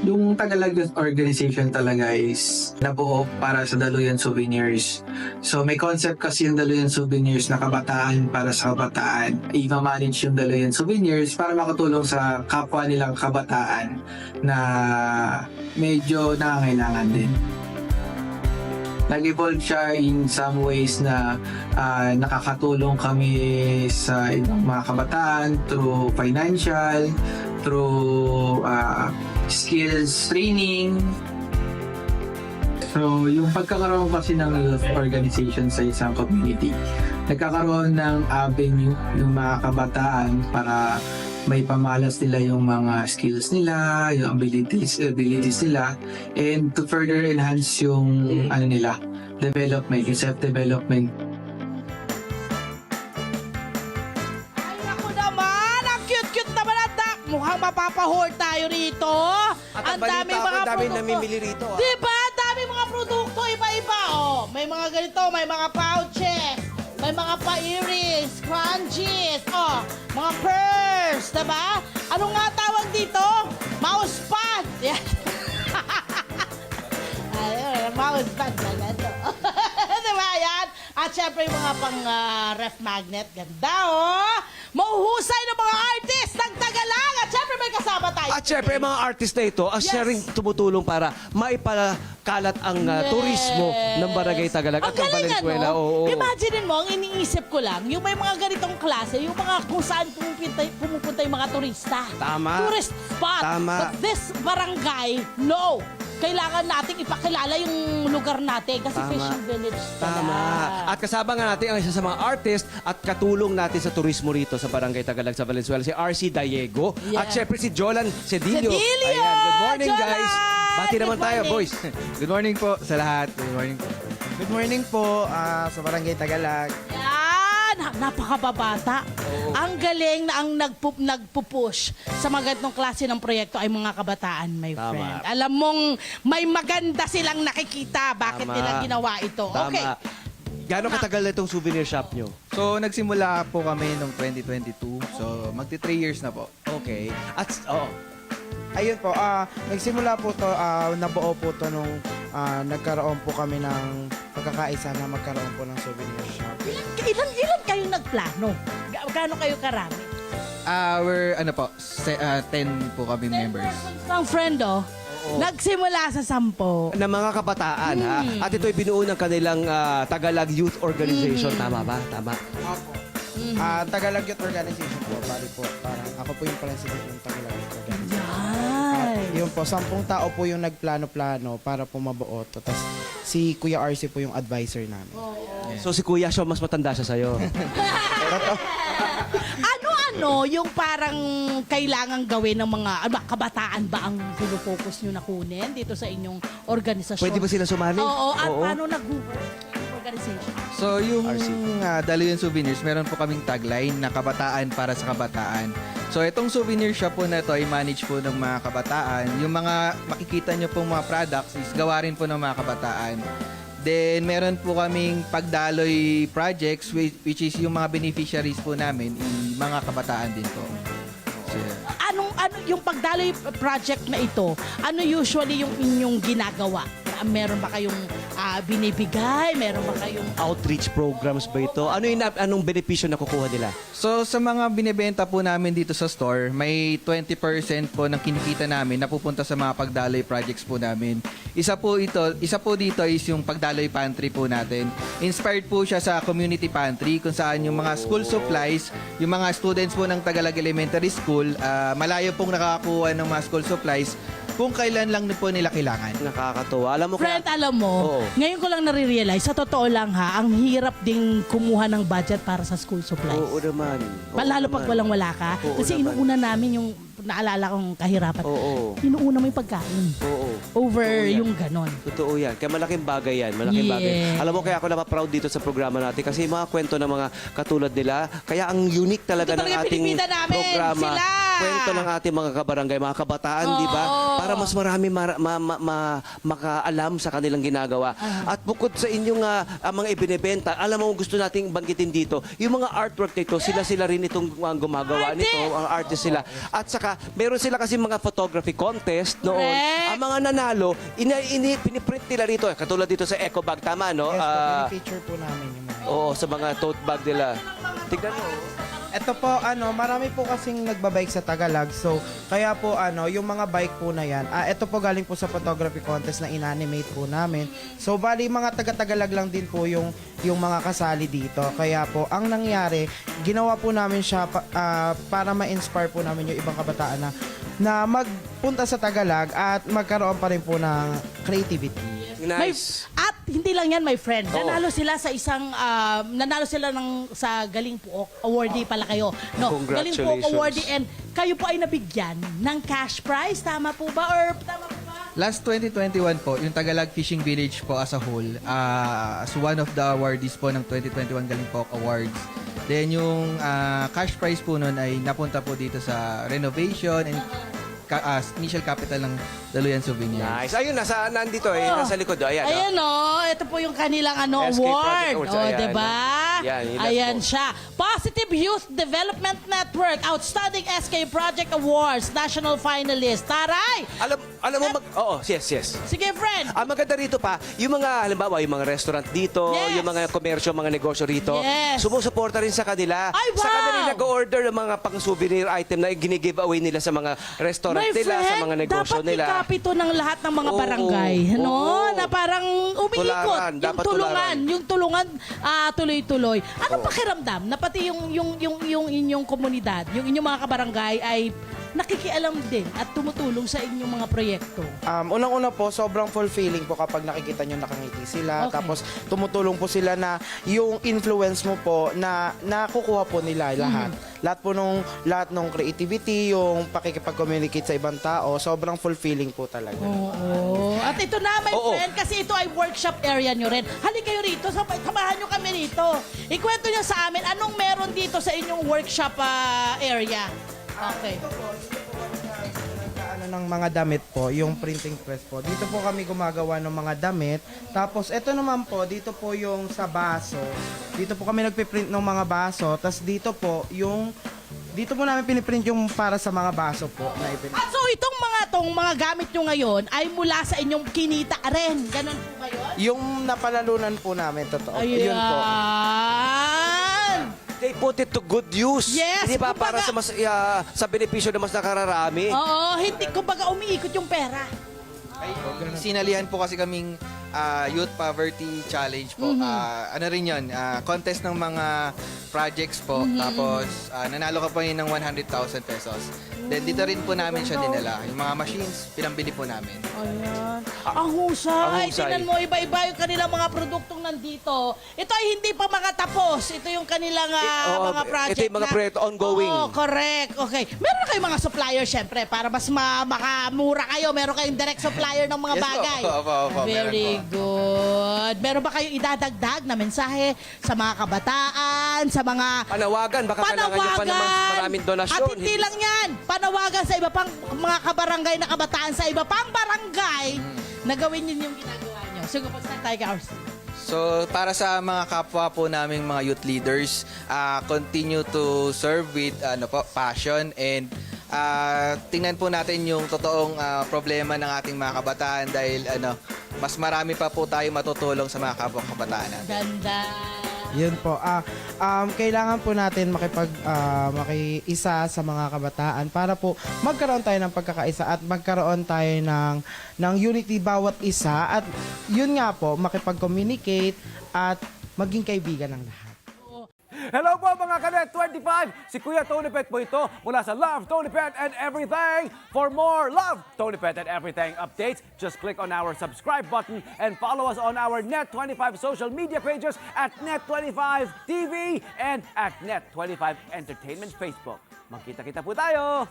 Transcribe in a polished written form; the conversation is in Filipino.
Yung Tagalog Youth Organization talaga is nabuo para sa Daluyan Souvenirs. So may concept kasi yung Daluyan Souvenirs na kabataan para sa kabataan. I-manage yung Daluyan Souvenirs para makatulong sa kapwa nilang kabataan na medyo nangangailangan din. Nag-evolve siya in some ways na nakakatulong kami sa ibang mga kabataan through financial, through skills training. So, yung pagkakaroon kasi ng youth organization sa isang community, nagkakaroon ng avenue yung mga kabataan para may pamalas nila yung mga skills nila, yung abilities nila, and to further enhance yung development, yung self-development. Ay, naku naman! Ang cute-cute naman at mukhang mapapahord tayo rito. At ang balita ko, daming namimili rito. Diba? Ang daming mga produkto, iba-iba. Oh, may mga ganito, may mga pouches, may mga pa-earrings, scrunchies, oh, mga purse, diba? Ano nga tawag dito? Mousepad. Yan. Ayun, mousepad na to. Diba yan? At syempre yung mga pang-ref magnet. Ganda, oh! Mahuhusay ng mga artist ng Tagalang. At syempre may kasama tayo. At syempre, mga artist na ito, ang siya rin tumutulong para maipakalat ang turismo ng Barangay Tagalag at ng Valenzuela. Oo. Imagine mo, ang iniisip ko lang, yung may mga ganitong klase, yung mga kung saan pumupunta yung mga turista. Tama. Tourist spot. Tama. But this barangay, no. Kailangan nating ipakilala yung lugar natin kasi Tama. fishing village sila. Tama. At kasama nga natin ang isa sa mga artist at katulong natin sa turismo rito sa Barangay Tagalag sa Valenzuela, si RC Diego. Yeah. At syempre si Jolan Cedillo. Cedillo! Ayan, good morning Jolan! guys. Bati Good naman tayo, morning. boys. Good morning po sa lahat. Good morning po. Good morning po sa Barangay Tagalag. Yan! Napakababata. Ang galing na ang nagpupush sa mga ganitong klase ng proyekto ay mga kabataan, my Tama. friend. Alam mong may maganda silang nakikita. Bakit Tama. nila ginawa ito? Tama. Okay. Gano'ng katagal na itong souvenir shop nyo? So, nagsimula po kami noong 2022. So, magti 3 years na po. Okay. At, oo. Ayun po, nagsimula po to, nabuo po to nung nagkaroon po kami ng pagkakaisa na magkaroon po ng souvenir shop. Ilan kayo nagplano? Gaano kayo karami? We're, 10 po kami members. Ang friend, oh. Nagsimula sa 10. Na mga kabataan, ha? At ito'y binuo ng kanilang Tagalag Youth Organization. Tama ba? Tama. Opo. Tagalog Youth Organization po, bali po, parang ako po yung president ng Tagalog Youth Organization. Ay. Yun po, 10 tao po yung nagplano-plano para po mabuo to. Tapos si Kuya RC po yung advisor namin. So si Kuya siya, mas matanda siya sa'yo. Ano yung parang kailangan gawin ng mga kabataan ba ang pinofocus nyo na kunin dito sa inyong organisasyon? Pwede ba sila sumali? Oo. At paano nag-work yung organization? So, yung RC. Daluyan Souvenirs, meron po kaming tagline na kabataan para sa kabataan. So, itong souvenir shop po na ito ay manage po ng mga kabataan. Yung mga makikita nyo pong mga products is gawa rin po ng mga kabataan. Then, meron po kaming pagdaloy projects which is yung mga beneficiaries po namin, mga kabataan din po. So, Ano yung pagdaloy project na ito? Ano usually yung inyong ginagawa? Meron ba kayong binibigay? Meron ba kayong Outreach programs ba ito? Anong benepisyo na kukuha nila? So, sa mga binibenta po namin dito sa store, may 20% po ng kinikita namin na pupunta sa mga pagdaloy projects po namin. Isa po dito is yung pagdaloy pantry po natin. Inspired po siya sa community pantry kung saan yung mga school supplies, yung mga students po ng Tagalog Elementary School, malayo pong nakakakuha ng mga school supplies kung kailan lang po nila kailangan. Nakakatuwa. Alam mo Friend, kaya... alam mo, Oo. ngayon ko lang nare-realize, sa totoo lang ha, ang hirap ding kumuha ng budget para sa school supplies. Oo naman. Lalo pag walang-wala ka. Oo Kasi naman. inuuna namin yung naalala kong kahirapan. Oo. Inuuna mo yung pagkain. Oo. Over Totoo yan. yung ganon. Totoo yan. Kaya malaking bagay yan. Malaking Yeah. bagay. Alam mo, kaya ako napaproud dito sa programa natin kasi yung mga kwento ng mga katulad nila, kaya ang unique talaga Ito ng talaga ating pinipita namin. programa. Sila. kwento ng ating mga kabarangay, mga kabataan, di ba? Para mas marami makaalam sa kanilang ginagawa. At bukod sa inyong mga ibinebenta, alam mo gusto nating banggitin dito, yung mga artwork nito, sila rin itong gumagawa nito, ang artist sila. At saka, meron sila kasi mga photography contest noon. Correct. Ang mga nanalo, piniprint nila rito. Katulad dito sa Eco Bag, tama, no? Yes po, feature po namin yung mga. Oo, sa mga tote bag nila. Tignan mo. Ito po, marami po kasing nagbabike sa Tagalag. So, kaya po, yung mga bike po na yan, ito po galing po sa photography contest na inanimate po namin. So, bali, mga taga-Tagalag lang din po yung mga kasali dito. Kaya po, ang nangyari, ginawa po namin siya para ma-inspire po namin yung ibang kabataan na magpunta sa Tagalag at magkaroon pa rin po ng creativity. Nice. At hindi lang yan, my friend. Oo. Nanalo sila sa Galing Puok awardee pala kayo. No, Galing Puok Congratulations. awardee, and kayo po ay nabigyan ng cash prize. Tama po ba? Or tama po ba? Last 2021 po, yung Tagalag Fishing Village po as a whole, as one of the awardees po ng 2021 Galing Pok Awards. Then yung cash prize po nun ay napunta po dito sa renovation and initial capital ng Daluyan Souvenirs. Nice. Ayun, nandito nasa likod. Ayan, Ayan ito po yung kanilang SK Project award. Awards, Oh, ayan. diba? Yan, ilas Ayan po. siya. Positive Youth Development Network, Outstanding SK Project Awards, National Finalist. Taray! Alam mo, yes. Sige, friend. Ang maganda rito pa, yung mga, halimbawa, yung mga restaurant dito, Yes. yung mga komersyo, mga negosyo rito, Yes. sumusuporta rin sa kanila. Ay, wow! Sa kanila nag-order ng mga pang-souvenir item na ginigive away nila sa mga restaurant My nila, friend, sa mga negosyo dapat nila. ikapito ng lahat ng mga Oo, barangay, no? oo. Na parang umiikot. Tularan, Yung dapat tulungan, tularan. yung tulungan tuloy-tuloy. Ano pakiramdam na pati yung inyong komunidad, yung inyong mga kabarangay ay nakikialam din at tumutulong sa inyong mga proyekto? Unang-una po, sobrang fulfilling po kapag nakikita nyo nakangiti sila. Okay. Tapos tumutulong po sila na yung influence mo po na nakukuha po nila lahat. Lahat nung creativity, yung pakikipag-communicate sa ibang tao, sobrang fulfilling po talaga. Oo. At ito na, my Oo. friend, kasi ito ay workshop area nyo rin. Halika kayo rito, samahan nyo kami rito. Ikwento nyo sa amin, anong meron dito sa inyong workshop area? Okay. Ng mga damit po, yung printing press po. Dito po kami gumagawa ng mga damit. Tapos ito naman po, dito po yung sa baso. Dito po kami nagpiprint ng mga baso. Tapos dito po namin piniprint yung para sa mga baso po na ipinprint. So itong mga gamit nyo ngayon ay mula sa inyong kinita rin. Ganun po ba yun? Yung napalalunan po namin, totoo. Ayan. Yun po. They put it to good use. Yes, Hindi ba? kumbaga- Para sa benepisyo na mas nakararami. Oo, hindi. Kumbaga umiikot yung pera. Sinalihan po kasi kaming Youth Poverty Challenge po. Ano rin yun, contest ng mga projects po. Tapos, nanalo ka po yun ng 100,000 pesos. Then, dito rin po namin siya dinala. Yung mga machines, pinambili po namin. Ayan. Ang husay. Ang husay. Tingnan mo, iba-iba yung kanilang mga produktong nandito. Ito ay hindi pa makatapos. Ito yung kanilang Oo, mga project. ito yung mga proyekto ongoing. Oo, correct. Okay. Meron na kayong mga supplier, syempre, para mas makamura kayo. Meron kayong direct supplier ng mga Yes po. bagay. Opo, Very good. Meron ba kayong idadagdag na mensahe sa mga kabataan, sa mga Panawagan, baka kailangan nyo pa naman maraming donasyon. At hindi lang yan. Panawagan sa iba pang mga kabarangay na kabataan sa iba pang barangay na gawin yun yung ginagawa nyo. Sige, pag-start tayo, Kars. So, para sa mga kapwa po naming mga youth leaders, continue to serve with passion and tingnan po natin yung totoong problema ng ating mga kabataan dahil mas marami pa po tayo matutulong sa mga kapwa kabataan natin. Ganda. Yun po. Kailangan po natin makiisa sa mga kabataan para po magkaroon tayo ng pagkakaisa at magkaroon tayo ng unity bawat isa at yun nga po, makipag-communicate at maging kaibigan ng lahat. Hello po mga Kanet 25! Si Kuya Tony Pet po ito mula sa Love, Tony Pet and Everything. For more Love, Tony Pet and Everything updates, just click on our subscribe button and follow us on our Net25 social media pages at Net25 TV and at Net25 Entertainment Facebook. Magkita-kita po tayo!